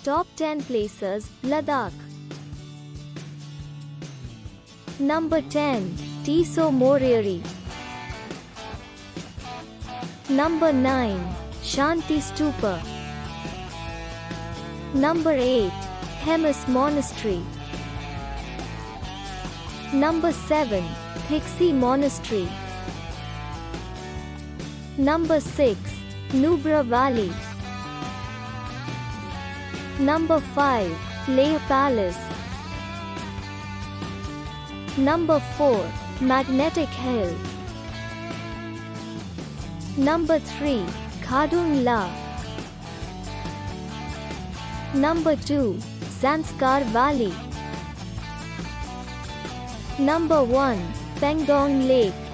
Top 10 Places, Ladakh. Number 10. Tiso Morieri. Number 9. Shanti Stupa. Number 8. Hemis Monastery. Number 7. Thiksi Monastery. Number 6. Nubra Valley. Number 5. Leh Palace. Number 4. Magnetic Hill. Number 3. Khadung La. Number 2. Zanskar Valley. Number 1. Pangong Lake.